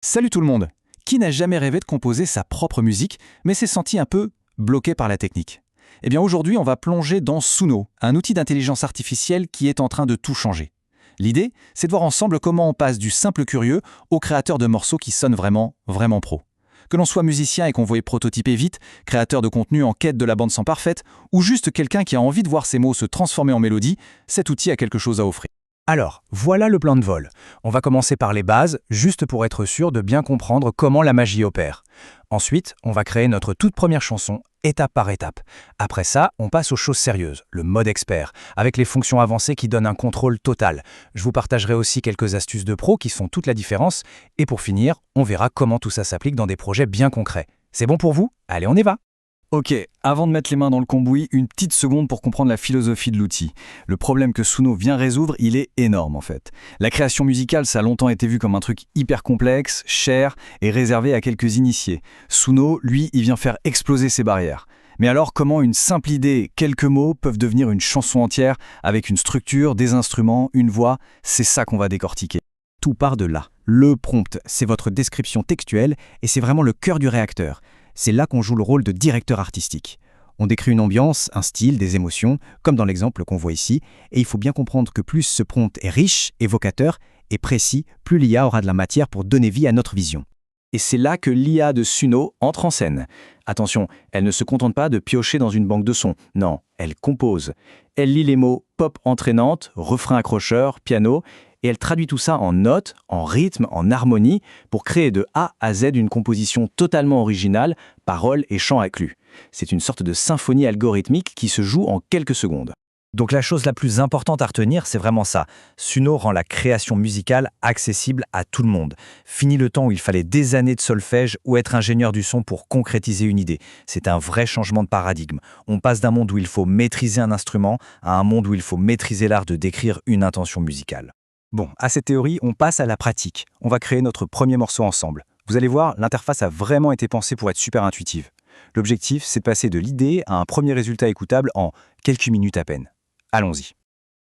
Salut tout le monde! Qui n'a jamais rêvé de composer sa propre musique, mais s'est senti un peu bloqué par la technique? Eh bien aujourd'hui, on va plonger dans Suno, un outil d'intelligence artificielle qui est en train de tout changer. L'idée, c'est de voir ensemble comment on passe du simple curieux au créateur de morceaux qui sonnent vraiment, vraiment pro. Que l'on soit musicien et qu'on veuille prototyper vite, créateur de contenu en quête de la bande son parfaite, ou juste quelqu'un qui a envie de voir ses mots se transformer en mélodie, cet outil a quelque chose à offrir. Alors, voilà le plan de vol. On va commencer par les bases, juste pour être sûr de bien comprendre comment la magie opère. Ensuite, on va créer notre toute première chanson, étape par étape. Après ça, on passe aux choses sérieuses, le mode expert, avec les fonctions avancées qui donnent un contrôle total. Je vous partagerai aussi quelques astuces de pro qui font toute la différence. Et pour finir, on verra comment tout ça s'applique dans des projets bien concrets. C'est bon pour vous? Allez, on y va! Ok, avant de mettre les mains dans le cambouis, une petite seconde pour comprendre la philosophie de l'outil. Le problème que Suno vient résoudre, il est énorme en fait. La création musicale, ça a longtemps été vu comme un truc hyper complexe, cher et réservé à quelques initiés. Suno, lui, il vient faire exploser ces barrières. Mais alors, comment une simple idée, quelques mots, peuvent devenir une chanson entière avec une structure, des instruments, une voix? C'est ça qu'on va décortiquer. Tout part de là. Le prompt, c'est votre description textuelle et c'est vraiment le cœur du réacteur. C'est là qu'on joue le rôle de directeur artistique. On décrit une ambiance, un style, des émotions, comme dans l'exemple qu'on voit ici, et il faut bien comprendre que plus ce prompt est riche, évocateur et précis, plus l'IA aura de la matière pour donner vie à notre vision. Et c'est là que l'IA de Suno entre en scène. Attention, elle ne se contente pas de piocher dans une banque de sons. Non, elle compose. Elle lit les mots pop entraînante, refrain accrocheur, piano, et elle traduit tout ça en notes, en rythme, en harmonie, pour créer de A à Z une composition totalement originale, paroles et chants inclus. C'est une sorte de symphonie algorithmique qui se joue en quelques secondes. Donc la chose la plus importante à retenir, c'est vraiment ça. Suno rend la création musicale accessible à tout le monde. Fini le temps où il fallait des années de solfège ou être ingénieur du son pour concrétiser une idée. C'est un vrai changement de paradigme. On passe d'un monde où il faut maîtriser un instrument à un monde où il faut maîtriser l'art de décrire une intention musicale. Bon, à cette théorie, on passe à la pratique. On va créer notre premier morceau ensemble. Vous allez voir, l'interface a vraiment été pensée pour être super intuitive. L'objectif, c'est de passer de l'idée à un premier résultat écoutable en quelques minutes à peine. Allons-y.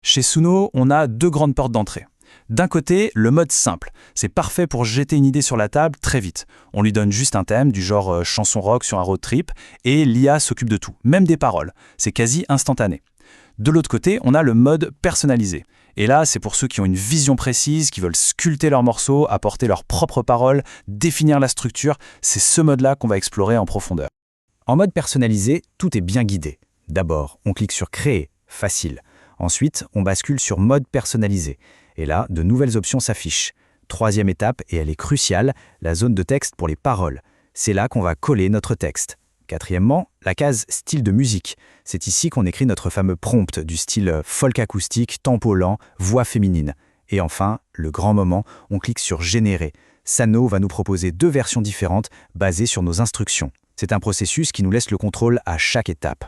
Chez Suno, on a deux grandes portes d'entrée. D'un côté, le mode simple. C'est parfait pour jeter une idée sur la table très vite. On lui donne juste un thème, du genre chanson rock sur un road trip, et l'IA s'occupe de tout, même des paroles. C'est quasi instantané. De l'autre côté, on a le mode personnalisé. Et là, c'est pour ceux qui ont une vision précise, qui veulent sculpter leurs morceaux, apporter leurs propres paroles, définir la structure. C'est ce mode-là qu'on va explorer en profondeur. En mode personnalisé, tout est bien guidé. D'abord, on clique sur Créer, facile. Ensuite, on bascule sur Mode personnalisé. Et là, de nouvelles options s'affichent. Troisième étape, et elle est cruciale, la zone de texte pour les paroles. C'est là qu'on va coller notre texte. Quatrièmement, la case style de musique. C'est ici qu'on écrit notre fameux prompt du style folk acoustique, tempo lent, voix féminine. Et enfin, le grand moment, on clique sur Générer. Suno va nous proposer deux versions différentes basées sur nos instructions. C'est un processus qui nous laisse le contrôle à chaque étape.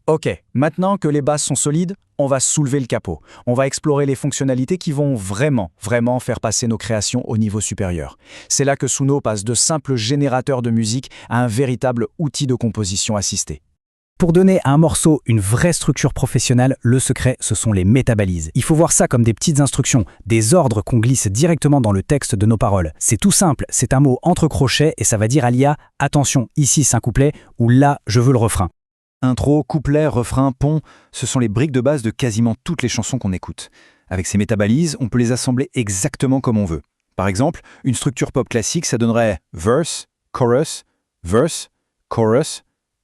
Ok, maintenant que les bases sont solides, on va soulever le capot. On va explorer les fonctionnalités qui vont vraiment faire passer nos créations au niveau supérieur. C'est là que Suno passe de simples générateurs de musique à un véritable outil de composition assistée. Pour donner à un morceau une vraie structure professionnelle, le secret, ce sont les métabalises. Il faut voir ça comme des petites instructions, des ordres qu'on glisse directement dans le texte de nos paroles. C'est tout simple, c'est un mot entre crochets et ça va dire à l'IA « Attention, ici c'est un couplet » ou « Là, je veux le refrain ». Intro, couplet, refrain, pont, ce sont les briques de base de quasiment toutes les chansons qu'on écoute. Avec ces métabalises, on peut les assembler exactement comme on veut. Par exemple, une structure pop classique, ça donnerait verse, chorus,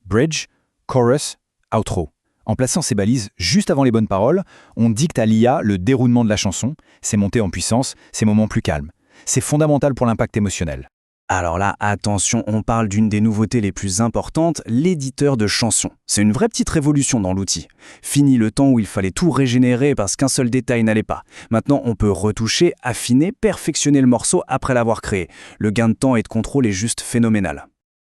bridge, chorus, outro. En plaçant ces balises juste avant les bonnes paroles, on dicte à l'IA le déroulement de la chanson, ses montées en puissance, ses moments plus calmes. C'est fondamental pour l'impact émotionnel. Alors là, attention, on parle d'une des nouveautés les plus importantes, l'éditeur de chansons. C'est une vraie petite révolution dans l'outil. Fini le temps où il fallait tout régénérer parce qu'un seul détail n'allait pas. Maintenant, on peut retoucher, affiner, perfectionner le morceau après l'avoir créé. Le gain de temps et de contrôle est juste phénoménal.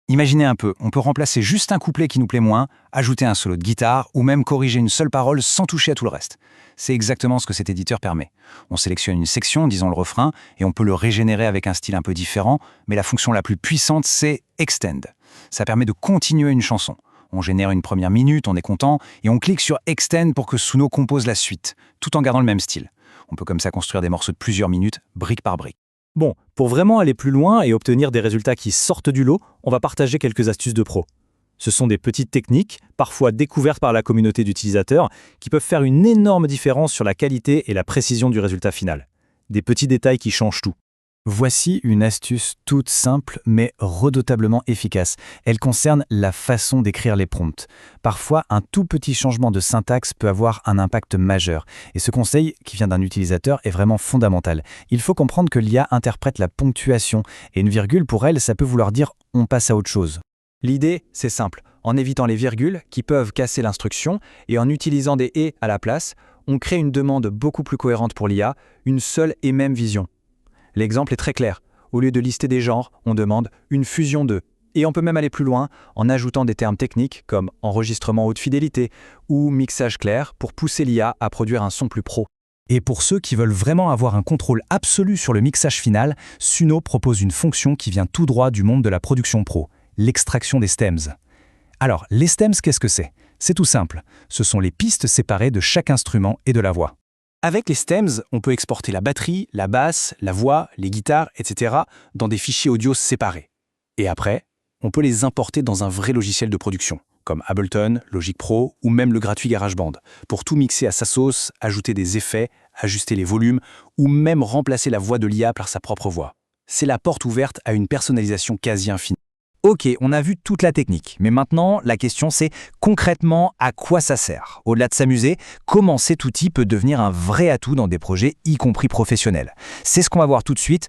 Imaginez un peu, on peut remplacer juste un couplet qui nous plaît moins, ajouter un solo de guitare ou même corriger une seule parole sans toucher à tout le reste. C'est exactement ce que cet éditeur permet. On sélectionne une section, disons le refrain, et on peut le régénérer avec un style un peu différent, mais la fonction la plus puissante, c'est Extend. Ça permet de continuer une chanson. On génère une première minute, on est content, et on clique sur Extend pour que Suno compose la suite, tout en gardant le même style. On peut comme ça construire des morceaux de plusieurs minutes, brique par brique. Bon, pour vraiment aller plus loin et obtenir des résultats qui sortent du lot, on va partager quelques astuces de pro. Ce sont des petites techniques, parfois découvertes par la communauté d'utilisateurs, qui peuvent faire une énorme différence sur la qualité et la précision du résultat final. Des petits détails qui changent tout. Voici une astuce toute simple mais redoutablement efficace. Elle concerne la façon d'écrire les prompts. Parfois, un tout petit changement de syntaxe peut avoir un impact majeur. Et ce conseil, qui vient d'un utilisateur, est vraiment fondamental. Il faut comprendre que l'IA interprète la ponctuation, et une virgule, pour elle, ça peut vouloir dire « on passe à autre chose ». L'idée, c'est simple. En évitant les virgules, qui peuvent casser l'instruction, et en utilisant des « et » à la place, on crée une demande beaucoup plus cohérente pour l'IA, une seule et même vision. L'exemple est très clair. Au lieu de lister des genres, on demande une fusion de. Et on peut même aller plus loin en ajoutant des termes techniques comme enregistrement haute fidélité ou mixage clair pour pousser l'IA à produire un son plus pro. Et pour ceux qui veulent vraiment avoir un contrôle absolu sur le mixage final, Suno propose une fonction qui vient tout droit du monde de la production pro, l'extraction des stems. Alors, les stems, qu'est-ce que c'est ? C'est tout simple. Ce sont les pistes séparées de chaque instrument et de la voix. Avec les stems, on peut exporter la batterie, la basse, la voix, les guitares, etc. dans des fichiers audio séparés. Et après, on peut les importer dans un vrai logiciel de production, comme Ableton, Logic Pro ou même le gratuit GarageBand, pour tout mixer à sa sauce, ajouter des effets, ajuster les volumes ou même remplacer la voix de l'IA par sa propre voix. C'est la porte ouverte à une personnalisation quasi infinie. Ok, on a vu toute la technique, mais maintenant, la question c'est concrètement à quoi ça sert ? Au-delà de s'amuser, comment cet outil peut devenir un vrai atout dans des projets, y compris professionnels ? C'est ce qu'on va voir tout de suite.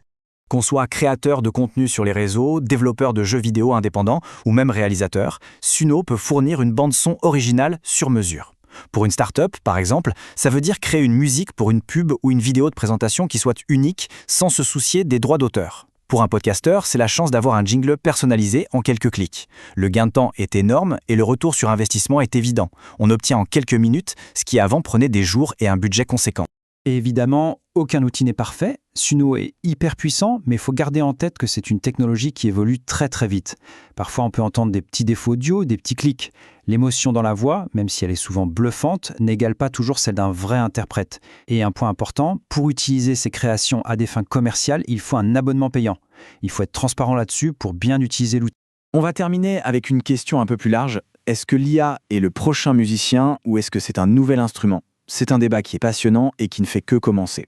Qu'on soit créateur de contenu sur les réseaux, développeur de jeux vidéo indépendants ou même réalisateur, Suno peut fournir une bande-son originale sur mesure. Pour une start-up, par exemple, ça veut dire créer une musique pour une pub ou une vidéo de présentation qui soit unique sans se soucier des droits d'auteur. Pour un podcasteur, c'est la chance d'avoir un jingle personnalisé en quelques clics. Le gain de temps est énorme et le retour sur investissement est évident. On obtient en quelques minutes ce qui avant prenait des jours et un budget conséquent. Et évidemment, aucun outil n'est parfait. Suno est hyper puissant, mais il faut garder en tête que c'est une technologie qui évolue très très vite. Parfois, on peut entendre des petits défauts audio, des petits clics. L'émotion dans la voix, même si elle est souvent bluffante, n'égale pas toujours celle d'un vrai interprète. Et un point important, pour utiliser ces créations à des fins commerciales, il faut un abonnement payant. Il faut être transparent là-dessus pour bien utiliser l'outil. On va terminer avec une question un peu plus large. Est-ce que l'IA est le prochain musicien ou est-ce que c'est un nouvel instrument ? C'est un débat qui est passionnant et qui ne fait que commencer.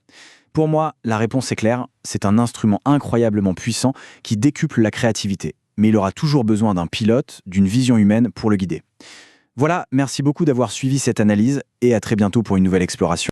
Pour moi, la réponse est claire, c'est un instrument incroyablement puissant qui décuple la créativité. Mais il aura toujours besoin d'un pilote, d'une vision humaine pour le guider. Voilà, merci beaucoup d'avoir suivi cette analyse et à très bientôt pour une nouvelle exploration.